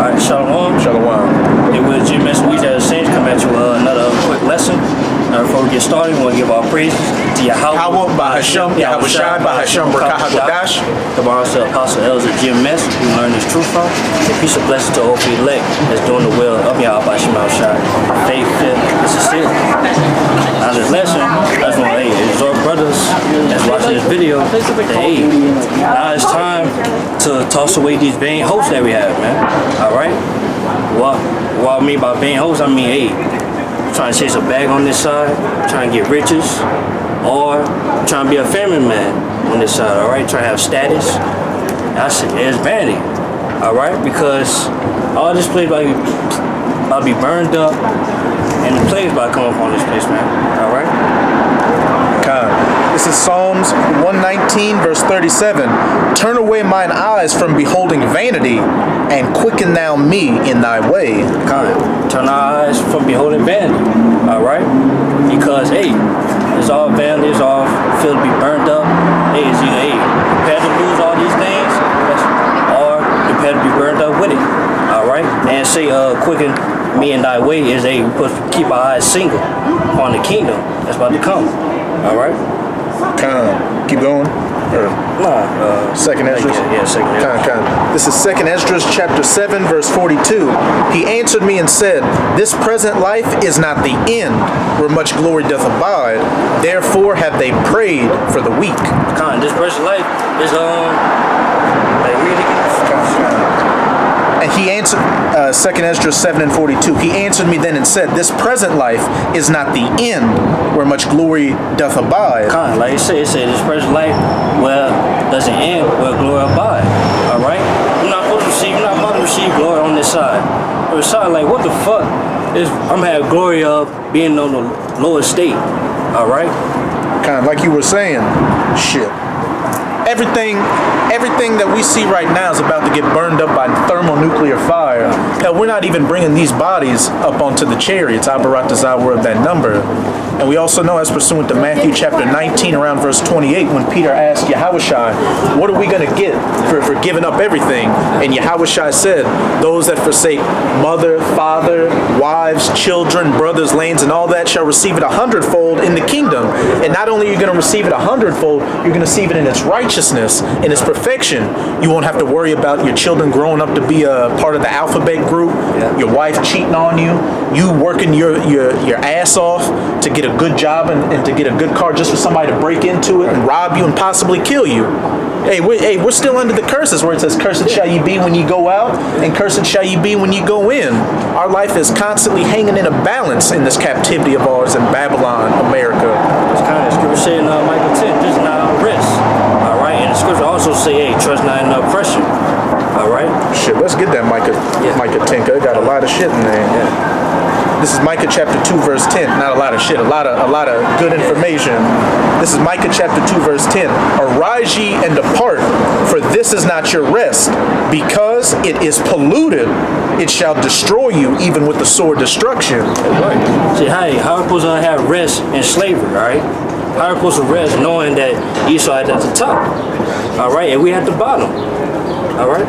Alright, Shalom. Shalom. It was Jim Messi at Saints come at you another quick lesson. Before we get started, we want to give our praises to Yahweh Bahasham, Yahushai, Bahasham, Barakah HaKodash. The Barnes to Apostle Elder Jim Messi, who learned his truth from. And peace and blessings to all the elect that's doing the will of Yahweh Bahasham Yahushai. Faith, and sincere. Now this lesson, I just want to exhort brothers that's watching this video that hey, now it's time to toss away these vain hopes that we have, man. Alright? What I mean by vain hopes, I mean, hey, trying to chase a bag on this side, trying to get riches, or trying to be a family man on this side, alright? Trying to have status. That's it, it's vanity, alright? Because all this place about to be burned up, and the plagues about to come up on this place, man, alright? This is Psalms 119, verse 37. Turn away mine eyes from beholding vanity, and quicken thou me in thy way. Turn our eyes from beholding vanity, alright? Because, hey, it's all vanity, it's all feel to be burned up. Hey, it's either, hey, prepare to lose all these things, or prepare to be burned up with it, alright? And say, quicken me in thy way is, hey, we're supposed to keep our eyes single on the kingdom that's about to come, alright? Keep going. Second Esdras. Yeah, Second Esdras. This is Second Esdras chapter 7 verse 42. He answered me and said, this present life is not the end, where much glory doth abide. Therefore have they prayed for the weak. This present life is like really. And he answered, 2 Esdras 7 and 42, he answered me then and said, this present life is not the end, where much glory doth abide. Like it said this present life, well, doesn't end where glory abide. Alright? We're not about to receive glory on this side. On the side, like, what the fuck? I'm having glory of being on the lower state. Alright? Like you were saying, shit. Everything that we see right now is about to get burned up by thermonuclear fire. Hell, we're not even bringing these bodies up onto the chariots. Abarat is our word, that number. And we also know, as pursuant to Matthew chapter 19, around verse 28, when Peter asked Yahushai, what are we going to get for giving up everything? And Yahushai said, those that forsake mother, father, wives, children, brothers, lands, and all that shall receive it 100-fold in the kingdom. And not only are you going to receive it 100-fold, you're going to receive it in its righteousness, in its perfection. You won't have to worry about your children growing up to be a part of the alphabet group, your wife cheating on you, you working your ass off to get a good job and to get a good car just for somebody to break into it and rob you and possibly kill you. Hey, we're still under the curses where it says, cursed shall ye be when you go out, and cursed shall ye be when you go in. Our life is constantly hanging in a balance in this captivity of ours in Babylon, America. It's scripture saying Micah 10, just not rest. Alright, and the scripture also say, hey, trust not in oppression. Alright? Shit, let's get that Micah 10, cause it got a lot of shit in there. Yeah. This is Micah chapter 2 verse 10. Not a lot of shit, a lot of good information. This is Micah chapter 2 verse 10. Arise ye and depart, for this is not your rest, because it is polluted. It shall destroy you even with the sword destruction. Right. See, how are we supposed to have rest in slavery, right? How are we supposed to rest knowing that Esau is at the top? Alright, and we at the bottom. Alright?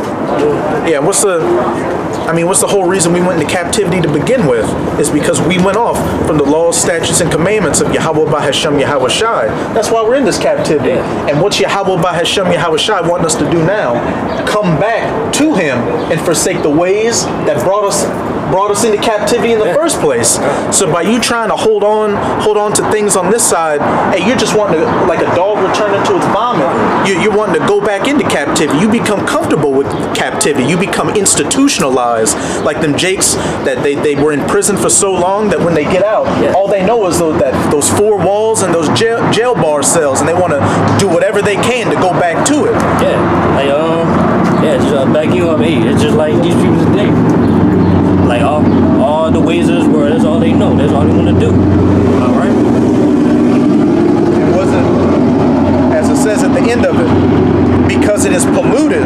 Yeah, what's the whole reason we went into captivity to begin with? Is because we went off from the laws, statutes, and commandments of Yahweh Bahasham Yahushai. That's why we're in this captivity. Yeah. And what's Yahweh Bahasham Yahushai wanting us to do now? Come back to him and forsake the ways that brought us into captivity in the first place. So by you trying to hold on to things on this side, hey, you're just wanting to, like a dog returning to its vomit, you're wanting to go back into captivity. You become comfortable with captivity. You become institutionalized, like them jakes that they were in prison for so long that when they get out, all they know is those four walls and those jail bar cells, and they want to do whatever they can to go back to it. Just back you up. Hey, it's just like these people today. Like all the ways of this world, that's all they know. That's all they want to do. All right. It wasn't, as it says at the end of it, because it is polluted,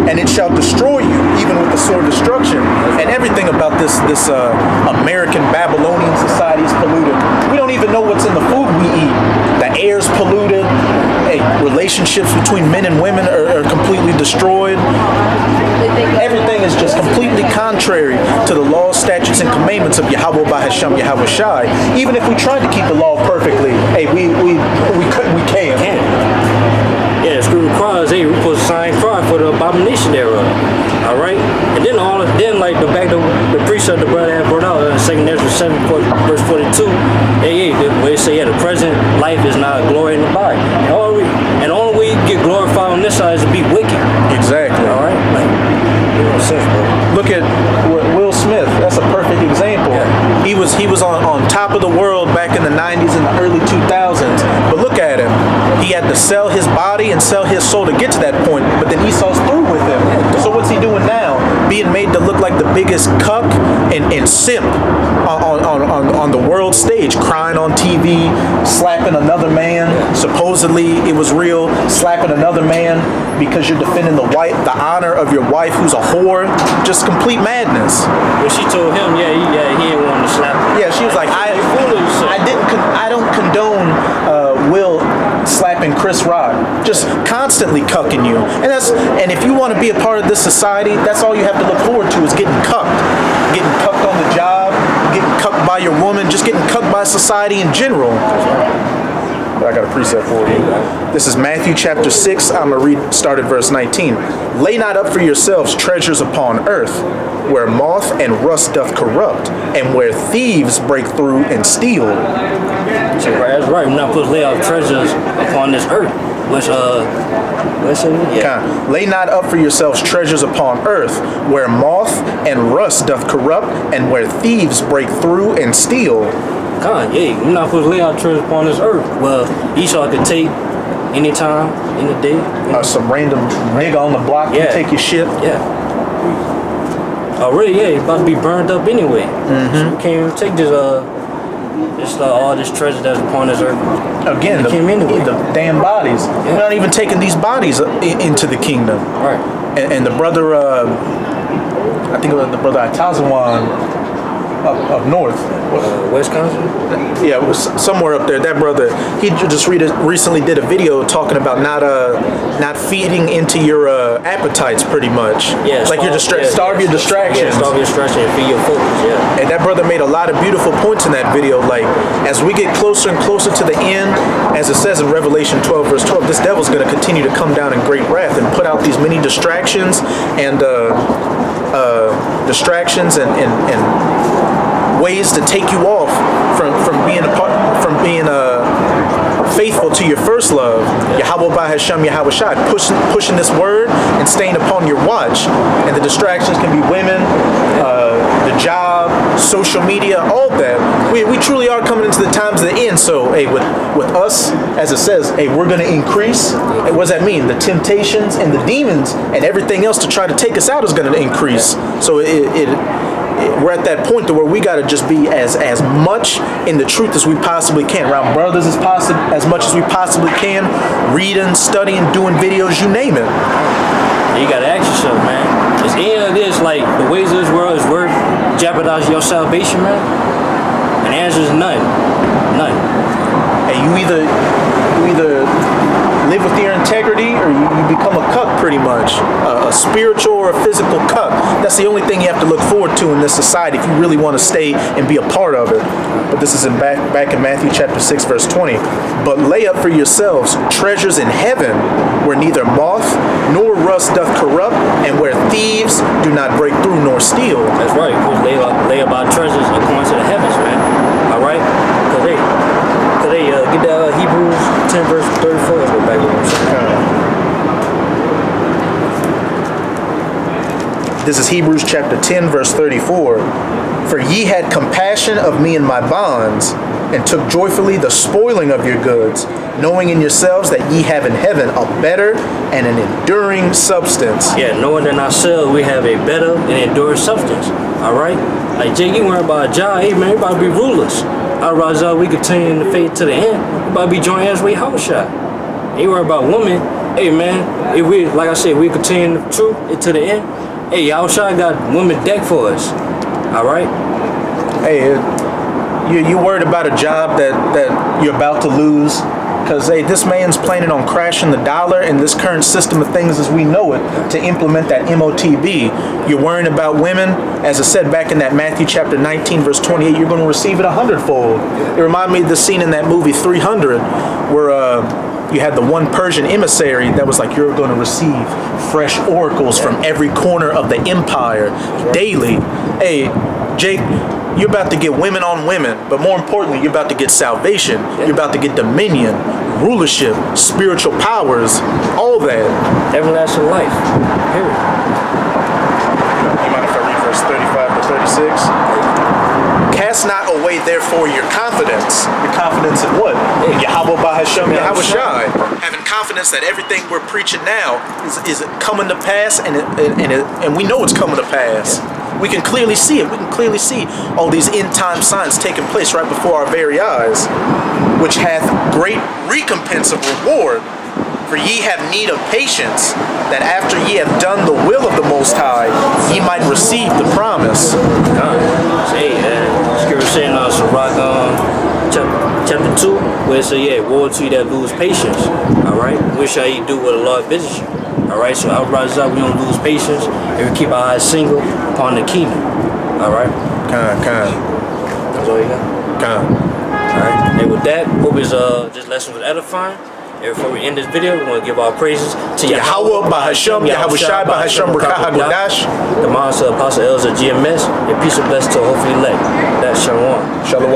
and it shall destroy you, even with the sword destruction. And everything about this American Babylonian society is polluted. We don't even know what's in the food we eat. The air's polluted. Hey, relationships between men and women are completely destroyed. Everything is just completely contrary to the laws, statutes, and commandments of Yahweh Bahasham Yahweh Shai. Even if we tried to keep the law perfectly, hey, we can't. Yeah, the scripture requires, hey, we supposed to sign fraud for the abomination thereof. All right, and then like the precept the brother had brought out, 2 Ezra 7 verse 42. Hey, where it say, yeah, the present life is not glory in the body, and all we get glorified on this side is to be wicked. Exactly. All right, like, it makes sense, bro. Look at Will Smith. That's a perfect example. Yeah. He was on top of the world back in the 90s and the early 2000s. But look at him. He had to sell his body and sell his soul to get to that point. But then Esau's through with him. So what's he doing now? Being made to look like the biggest cuck and simp on the world stage, crying on TV, slapping another man. Supposedly it was real, slapping another man because you're defending the honor of your wife who's a whore. Just complete madness. When she told him, he didn't want to slap her. Yeah, she was like, I don't condone Will slapping Chris Rock, just constantly cucking you. And if you want to be a part of this society, that's all you have to look forward to is getting cucked. Getting cucked on the job, getting cucked by your woman, just getting cucked by society in general. I got a precept for you. This is Matthew chapter 6. I'm going to start at verse 19. Lay not up for yourselves treasures upon earth, where moth and rust doth corrupt, and where thieves break through and steal. So that's right. We're not supposed to lay out treasures upon this earth. Which, Lay not up for yourselves treasures upon earth, where moth and rust doth corrupt, and where thieves break through and steal. We're not supposed to lay out treasures upon this earth. Well, Esau could take anytime, in the day. Some random nigga on the block can take your shit. Yeah. Already, he's about to be burned up anyway. So we can't even take this, all this treasure that's upon this earth. Again, the damn bodies. Yeah. We're not even taking these bodies into the kingdom. Right. And the brother, I think it was the brother Atazawan up north. Wisconsin? Yeah, it was somewhere up there. That brother, he just recently did a video talking about not feeding into your appetites, pretty much. Yeah, like starve your distractions. Yeah, starve your distractions and feed your focus. Yeah. And that brother made a lot of beautiful points in that video. Like, as we get closer and closer to the end, as it says in Revelation 12 verse 12, this devil's going to continue to come down in great wrath and put out these many distractions and ways to take you off from being faithful to your first love, Yahweh Bahasham Yahweh Shai, pushing this word and staying upon your watch. And the distractions can be women, the job, social media, all that. We truly are coming into the times of the end. So, hey, with us, as it says, hey, we're going to increase. Hey, what does that mean? The temptations and the demons and everything else to try to take us out is going to increase. So we're at that point to where we got to just be as much in the truth as we possibly can, around brothers as much as we possibly can, reading, studying, doing videos, you name it. You got to ask yourself, man, is any of this, like, the ways of this world is worth jeopardizing your salvation, man? And the answer is none. Hey, you either live with your integrity or you become a cuck, pretty much. A spiritual or a physical cuck. That's the only thing you have to look forward to in this society if you really want to stay and be a part of it. But this is back in Matthew chapter 6 verse 20. But lay up for yourselves treasures in heaven, where neither moth nor rust doth corrupt, and where thieves do not break through nor steal. That's right. Lay up our treasures according to the heavens, man. All right? Because get that Hebrews 10 verse 34. Let's go back to what I'm saying. This is Hebrews chapter 10 verse 34. For ye had compassion of me in my bonds, and took joyfully the spoiling of your goods, knowing in yourselves that ye have in heaven a better and an enduring substance. Yeah, knowing that ourselves we have a better and enduring substance. All right? Like, Jay, you worry about a job. Hey, man, we about to be rulers. Otherwise, we continue in the faith to the end. We about to be joint as we house shot. You worry about women. Hey, man, if we, like I said, we continue the truth to the end. Hey, Yahushua got women decked for us. All right? Hey, you worried about a job that you're about to lose, Because, hey, this man's planning on crashing the dollar and this current system of things as we know it to implement that MOTB. You're worrying about women. As I said back in that Matthew chapter 19, verse 28, you're going to receive it 100-fold. It reminded me of the scene in that movie 300 where you had the one Persian emissary that was like, you're going to receive fresh oracles from every corner of the empire daily. Hey, Jake, you're about to get women on women, but more importantly, you're about to get salvation. You're about to get dominion, rulership, spiritual powers, all that. Everlasting life. Period. You mind if I read verse 35 to 36? Cast not away therefore your confidence. Your confidence in what? In Yahweh Bahashem, Yahweh Shai. Having confidence that everything we're preaching now is coming to pass, and we know it's coming to pass. We can clearly see it. We can clearly see all these end-time signs taking place right before our very eyes, which hath great recompense of reward. For ye have need of patience, that after ye have done the will of the Most High, ye might receive the promise. Hey, Scripture saying on Sirach chapter 2, where it says, yeah, woe to you that lose patience. Alright? What shall ye do when the Lord visits you? Alright, so our rise up, we don't lose patience, and we keep our eyes single upon the kingdom. Alright? That's all you got? Alright, and with that, hope this lesson was edifying. And before we end this video, we want to give our praises to Yahweh Bahashem, Yahweh Shai Bahashem Rakah HaGodash, the Master Apostle Elza GMS, and peace and blessings to hopefully elect. That's Shalom. Shalom.